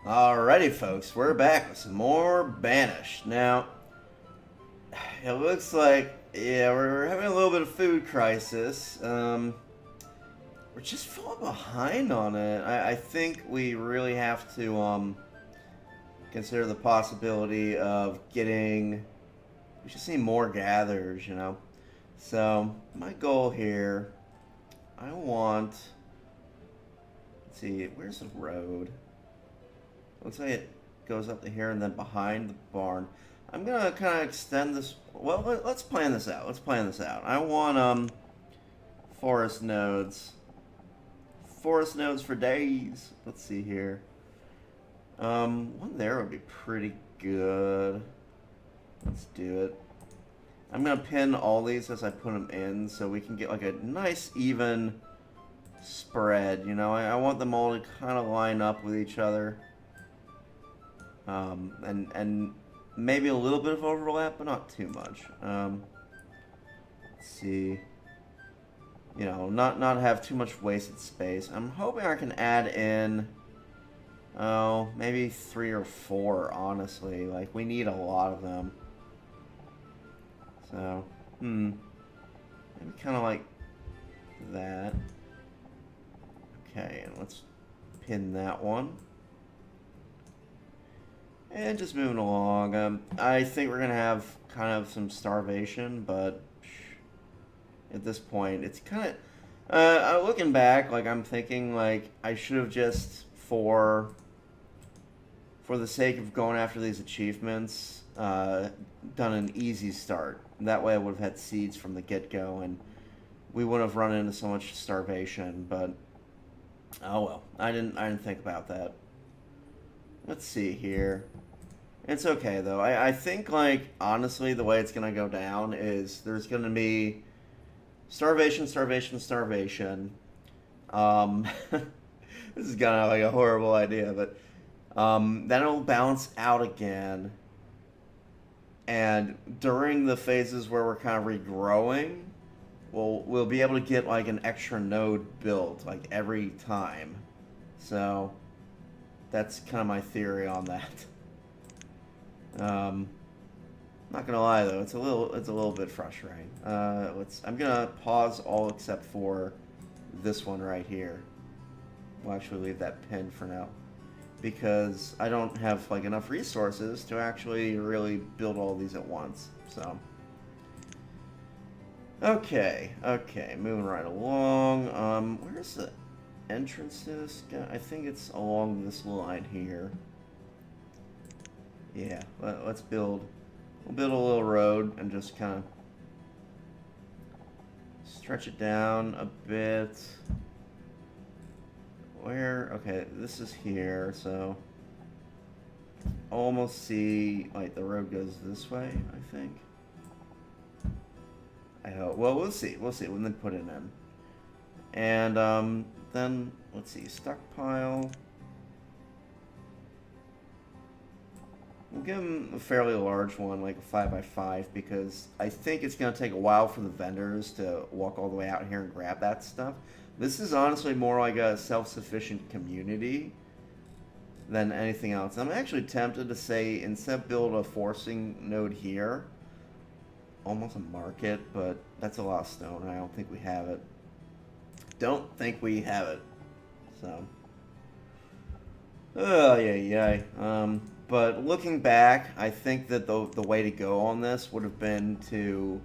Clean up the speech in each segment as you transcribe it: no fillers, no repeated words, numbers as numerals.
Alrighty, folks, we're back with some more Banished. Now, it looks like, yeah, we're having a little bit of food crisis. We're just falling behind on it. I think we really have to consider the possibility of getting. We just need more gatherers, you know. So my goal here, I want. Let's see, where's the road? Looks like it goes up to here and then behind the barn. I'm gonna kind of extend this. Well, let's plan this out. Let's plan this out. I want forest nodes. Forest nodes for days. Let's see here. One there would be pretty good. Let's do it. I'm gonna pin all these as I put them in, so we can get like a nice even spread. You know, I want them all to kind of line up with each other. And maybe a little bit of overlap, but not too much. Let's see. You know, not have too much wasted space. I'm hoping I can add in, oh, maybe 3 or 4, honestly. Like, we need a lot of them. So, maybe kind of like that. Okay, and let's pin that one. And just moving along. I think we're going to have kind of some starvation, but at this point, it's kind of... looking back, like, I'm thinking, like, I should have just, for the sake of going after these achievements, done an easy start. That way I would have had seeds from the get-go, and we wouldn't have run into so much starvation, but... Oh, well. I didn't think about that. Let's see here. It's okay, though. I think, like, honestly, the way it's going to go down is there's going to be starvation, starvation, starvation. This is kind of like a horrible idea, but then it'll bounce out again. And during the phases where we're kind of regrowing, we'll be able to get, like, an extra node built, like, every time. So that's kind of my theory on that. Not gonna lie though, it's a little bit frustrating. I'm gonna pause all except for this one right here. We'll actually leave that pin for now because I don't have like enough resources to actually really build all these at once. So okay, moving right along. Where's the entrances? I think it's along this line here. Yeah, let's build. We'll build a little road and just kind of stretch it down a bit. Where? Okay, this is here, so almost see like the road goes this way. I think. I hope. Well, we'll see. We'll see when they put it in. And then let's see, stockpile. We'll give him a fairly large one, like a 5x5, because I think it's going to take a while for the vendors to walk all the way out here and grab that stuff. This is honestly more like a self-sufficient community than anything else. I'm actually tempted to say, instead of build a forcing node here, almost a market, but that's a lot of stone, and I don't think we have it. Don't think we have it. So. Oh, yeah. But looking back, I think that the way to go on this would have been to,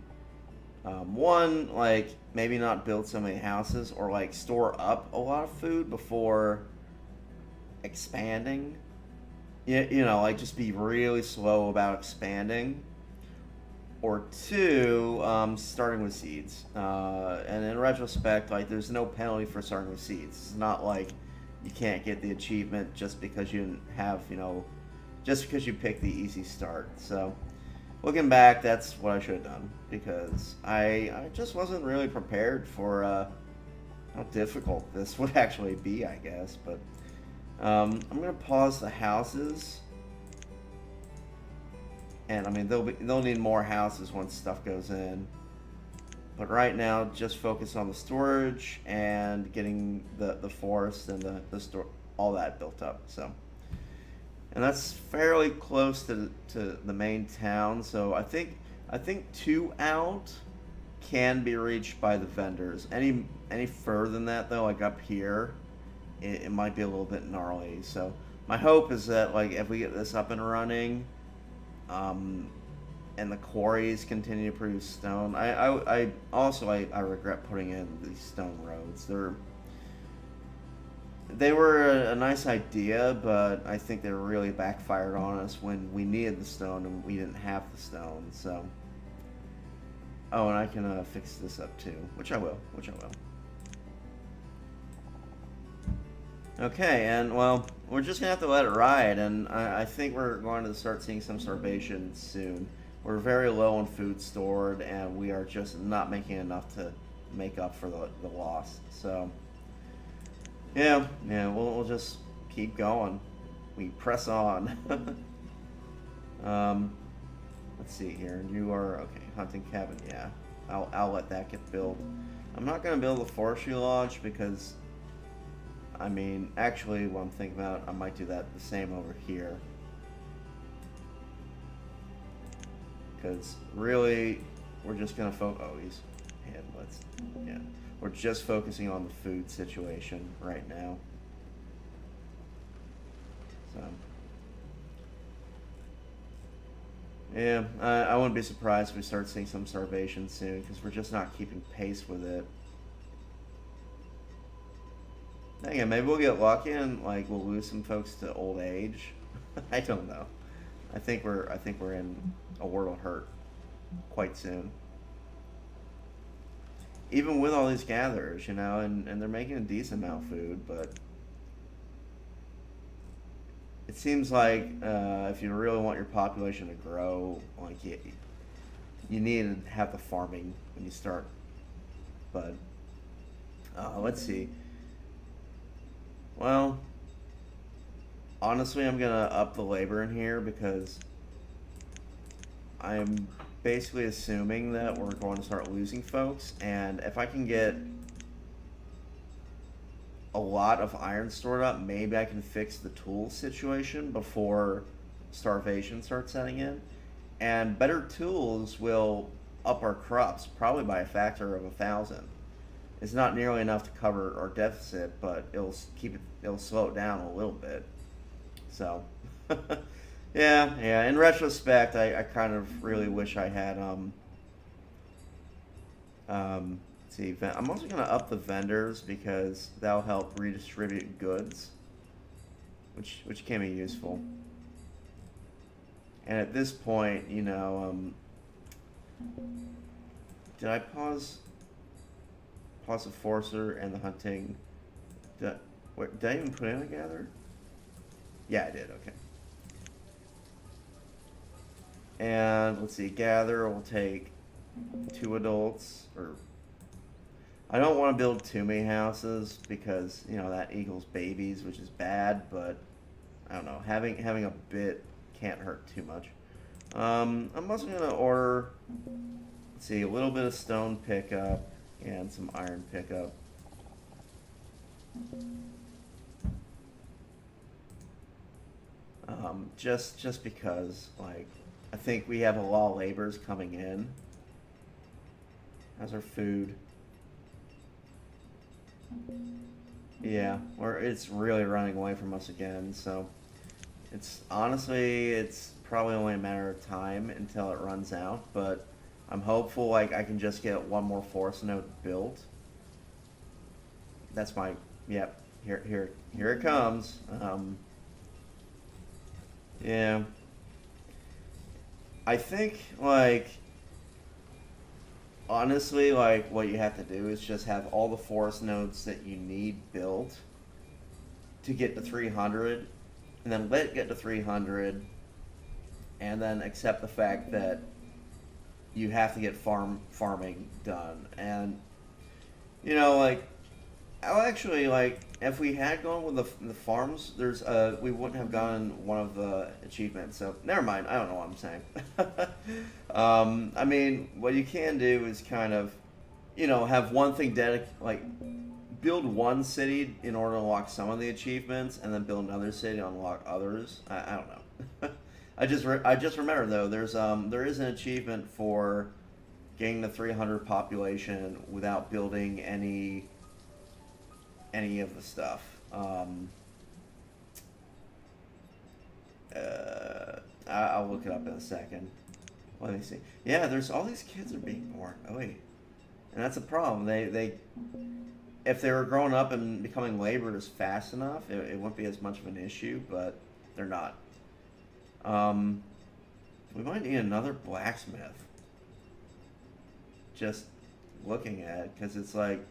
one, like, maybe not build so many houses or, like, store up a lot of food before expanding. You know, like, just be really slow about expanding. Or two, starting with seeds. And in retrospect, like, there's no penalty for starting with seeds. It's not like you can't get the achievement just because you didn't have, you know... just because you picked the easy start. So, looking back, that's what I should have done. Because I just wasn't really prepared for how difficult this would actually be, I guess. But I'm going to pause the houses. And, I mean, they'll need more houses once stuff goes in. But right now, just focus on the storage and getting the forest and the store, all that built up. So... and that's fairly close to the main town. So I think 2 out can be reached by the vendors. Any further than that though, like up here, it might be a little bit gnarly. So my hope is that like if we get this up and running, um, and the quarries continue to produce stone. I regret putting in these stone roads. They were a nice idea, but I think they really backfired on us when we needed the stone and we didn't have the stone. So, oh, and I can fix this up too, which I will. Okay, and well, we're just gonna have to let it ride, and I think we're going to start seeing some starvation soon. We're very low on food stored, and we are just not making enough to make up for the loss. So, yeah, we'll just keep going. We press on. um, let's see here. You are okay. Hunting cabin. Yeah, I'll let that get built. I'm not gonna build a forestry lodge because, I mean, actually, what I'm thinking about, I might do that the same over here. Because really, we're just gonna focus. Oh, he's headless. Yeah, we're just focusing on the food situation right now. So, yeah, I wouldn't be surprised if we start seeing some starvation soon because we're just not keeping pace with it. Dang it, maybe we'll get lucky and like we'll lose some folks to old age. I don't know. I think we're in a world of hurt quite soon. Even with all these gatherers, and they're making a decent amount of food, but it seems like if you really want your population to grow, like you need to have the farming when you start. But let's see. Well, honestly, I'm gonna up the labor in here because I'm basically assuming that we're going to start losing folks, and if I can get a lot of iron stored up, maybe I can fix the tool situation before starvation starts setting in. And better tools will up our crops probably by a factor of 1,000. It's not nearly enough to cover our deficit, but it'll slow it down a little bit. So, yeah. In retrospect, I kind of really wish I had let's see. I'm also gonna up the vendors because that'll help redistribute goods, which can be useful. And at this point, did I pause the forcer and the hunting? Did I even put in a gather? Yeah, I did. Okay. And let's see, gather will take 2 adults, or I don't want to build too many houses because that equals babies, which is bad. But I don't know, having a bit can't hurt too much. I'm also gonna order, let's see, a little bit of stone pickup and some iron pickup. Just because, like, I think we have a lot of laborers coming in. How's our food? Yeah, it's really running away from us again. So it's probably only a matter of time until it runs out. But I'm hopeful like I can just get one more forest node built. That's my yep. Here it comes. Yeah. I think like honestly like what you have to do is just have all the forest nodes that you need built to get to 300, and then let it get to 300, and then accept the fact that you have to get farming done. And like I'll actually like if we had gone with the farms, we wouldn't have gotten one of the achievements. So never mind. I don't know what I'm saying. I mean, what you can do is kind of, have one thing build one city in order to unlock some of the achievements, and then build another city to unlock others. I don't know. I just remember though. There is an achievement for getting the 300 population without building any of the stuff. I'll look it up in a second. Let me see. Yeah, there's all these kids are being born. Oh wait, and that's a problem. They if they were growing up and becoming laborers fast enough, it wouldn't be as much of an issue. But they're not. We might need another blacksmith. Just looking at it, because it's like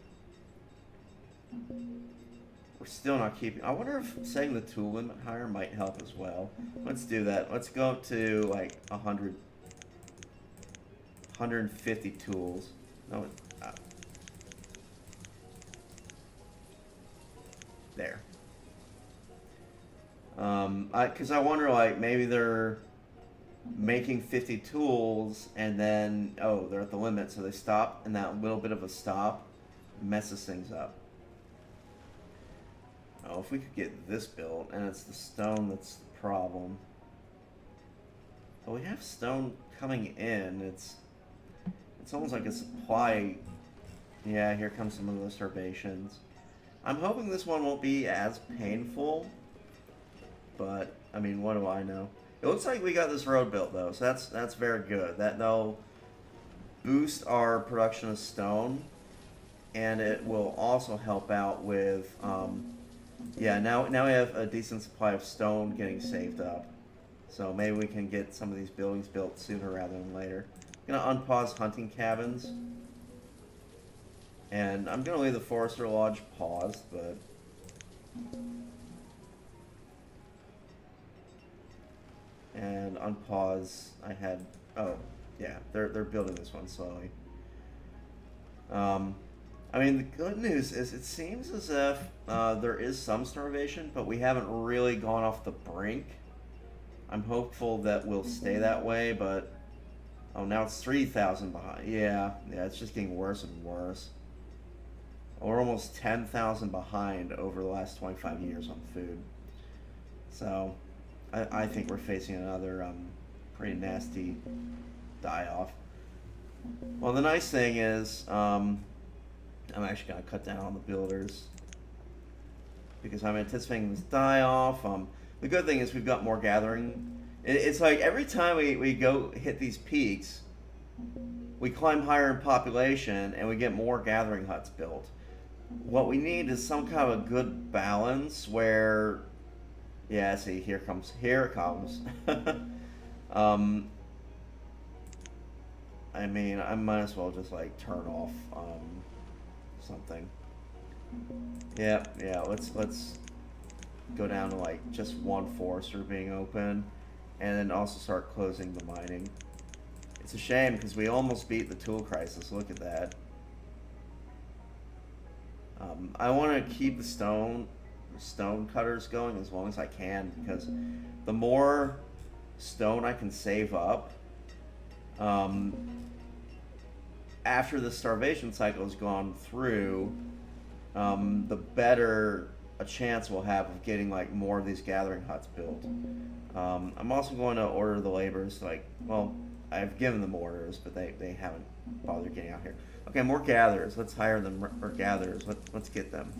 we're still not keeping. I wonder if setting the tool limit higher might help as well. Let's do that. Let's go up to like 150 tools. No, there. Because I wonder, like, maybe they're making 50 tools and then, oh, they're at the limit, so they stop, and that little bit of a stop messes things up. Oh, if we could get this built, and it's the stone that's the problem. But we have stone coming in. It's almost like a supply. Yeah, here comes some of the starvations. I'm hoping this one won't be as painful, but I mean, what do I know? It looks like we got this road built though, so that's very good. That'll boost our production of stone, and it will also help out with yeah, now we have a decent supply of stone getting saved up. So maybe we can get some of these buildings built sooner rather than later. I'm gonna unpause hunting cabins. And I'm gonna leave the Forester Lodge paused, but and unpause. I had yeah, they're building this one slowly. I mean, the good news is it seems as if there is some starvation, but we haven't really gone off the brink. I'm hopeful that we'll stay that way, but oh, now it's 3,000 behind. Yeah, it's just getting worse and worse. We're almost 10,000 behind over the last 25 years on food. So, I think we're facing another pretty nasty die-off. Well, the nice thing is, I'm actually going to cut down on the builders because I'm anticipating this die-off. The good thing is we've got more gathering. It's like every time we go hit these peaks, we climb higher in population and we get more gathering huts built. What we need is some kind of a good balance where, yeah, see, here it comes. I mean, I might as well just like turn off something. Yeah, let's go down to like just one forester being open, and then also start closing the mining. It's a shame because we almost beat the tool crisis. Look at that. I want to keep the stone cutters going as long as I can, because the more stone I can save up after the starvation cycle has gone through, the better a chance we'll have of getting like more of these gathering huts built. I'm also going to order the laborers, like, well, I've given them orders, but they haven't bothered getting out here. Okay, more gatherers. Let's hire them, or gatherers. Let's get them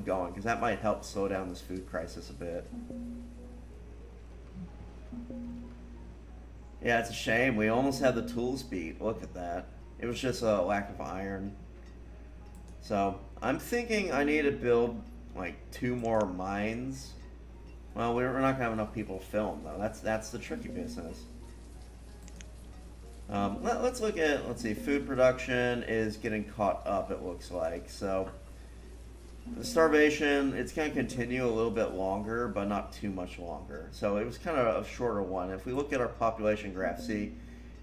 going, because that might help slow down this food crisis a bit. Yeah, it's a shame. We almost had the tools beat. Look at that. It was just a lack of iron. So, I'm thinking I need to build like 2 more mines. Well, we're not gonna have enough people to film though. That's the tricky business. Let's look at, let's see, food production is getting caught up, it looks like. So the starvation, it's going to continue a little bit longer, but not too much longer. So it was kind of a shorter one. If we look at our population graph, see,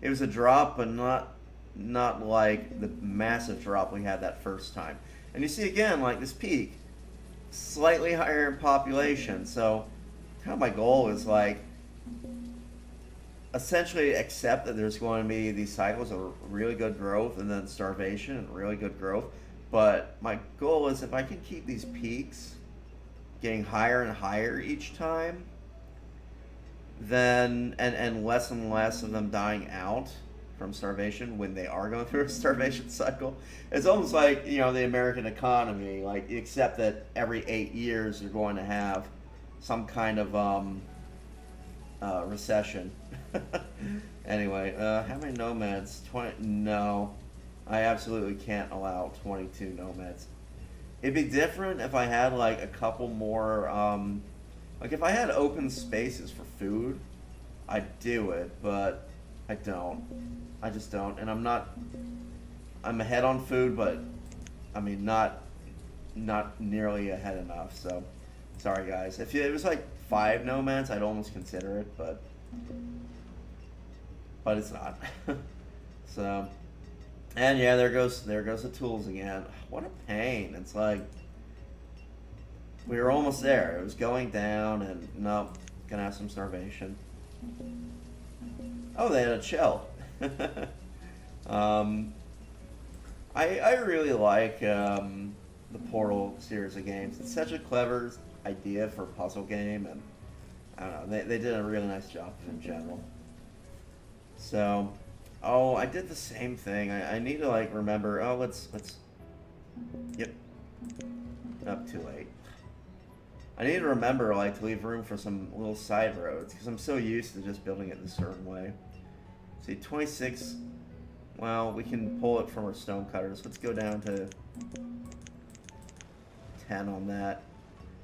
it was a drop, but not like the massive drop we had that first time. And you see again, like this peak, slightly higher in population. So kind of my goal is like, essentially accept that there's going to be these cycles of really good growth and then starvation and really good growth, But my goal is if I can keep these peaks getting higher and higher each time, then and less and less of them dying out from starvation when they are going through a starvation cycle. It's almost like, the American economy, like, except that every 8 years you're going to have some kind of recession. Anyway, how many nomads? 20? No, I absolutely can't allow 22 nomads. It'd be different if I had like a couple more. Like if I had open spaces for food, I'd do it, but I don't. I just don't, and I'm not. I'm ahead on food, but I mean not nearly ahead enough. So, sorry guys. If it was like 5 nomads, I'd almost consider it, but it's not. So, and yeah, there goes the tools again. What a pain! It's like we were almost there. It was going down, and nope, gonna have some starvation. Oh, they had a shell. um, I really like the Portal series of games. It's such a clever idea for a puzzle game, and I don't know, they did a really nice job in general. So, oh, I did the same thing. I need to like remember. Oh, let's. Yep. Up too late. I need to remember like to leave room for some little side roads because I'm so used to just building it a certain way. See, 26. Well, we can pull it from our stone cutters. Let's go down to 10 on that.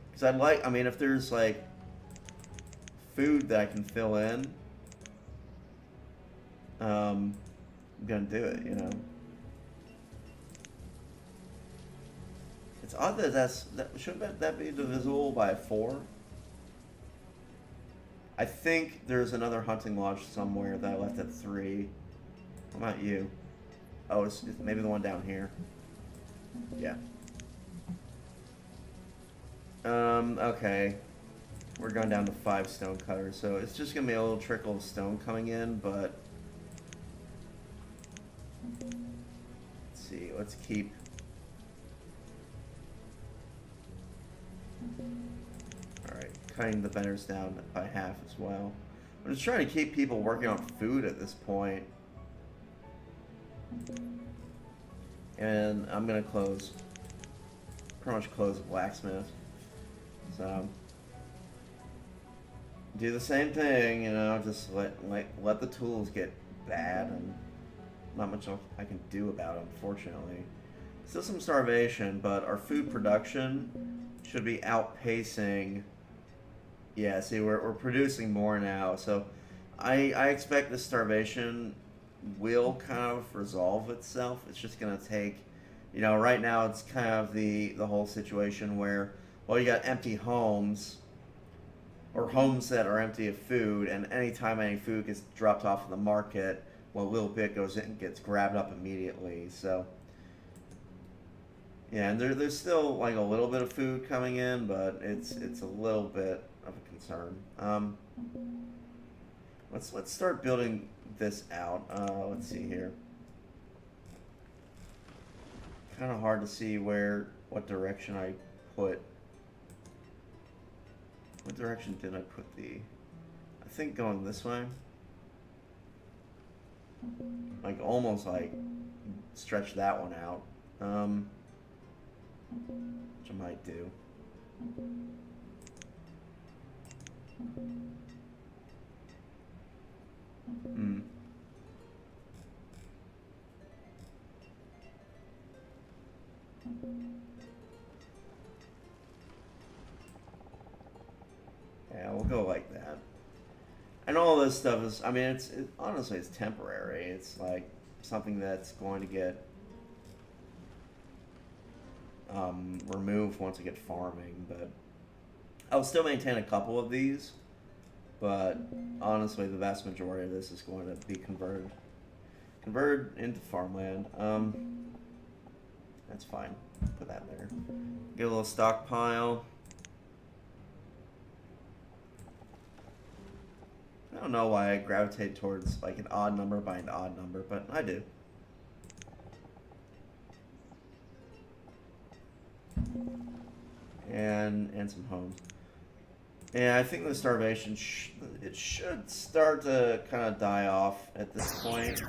Because I'd like, I mean, if there's like food that I can fill in, I'm gonna do it. It's odd that shouldn't that be divisible by 4? I think there's another hunting lodge somewhere that I left at 3. How about you? Oh, it's maybe the one down here. Yeah. Okay. We're going down to 5 stone cutters, so it's just gonna be a little trickle of stone coming in, but let's see, let's keep alright, cutting the benders down by half as well. I'm just trying to keep people working on food at this point. And I'm gonna pretty much close the blacksmith. So do the same thing, just let the tools get bad, and not much else I can do about it, unfortunately. Still some starvation, but our food production should be outpacing. Yeah, see, we're producing more now, so I expect the starvation will kind of resolve itself. It's just gonna take, right now it's kind of the whole situation where, well, you got empty homes, or homes that are empty of food, and anytime any food gets dropped off in the market, well, a little bit goes in and gets grabbed up immediately. So yeah, and there's still like a little bit of food coming in, but it's a little bit of a concern. Let's start building this out. Let's see here. Kind of hard to see what direction I put. What direction did I put I think going this way. Like almost like stretch that one out. Which I might do. Hmm. Yeah, we'll go like that. And all this stuff is, I mean, honestly, it's temporary. It's like something that's going to get removed once I get farming, but I'll still maintain a couple of these, but honestly, the vast majority of this is going to be converted into farmland. That's fine. Put that there. Get a little stockpile. I don't know why I gravitate towards like an odd number by an odd number, but I do. and some homes. And I think the starvation it should start to kind of die off at this point.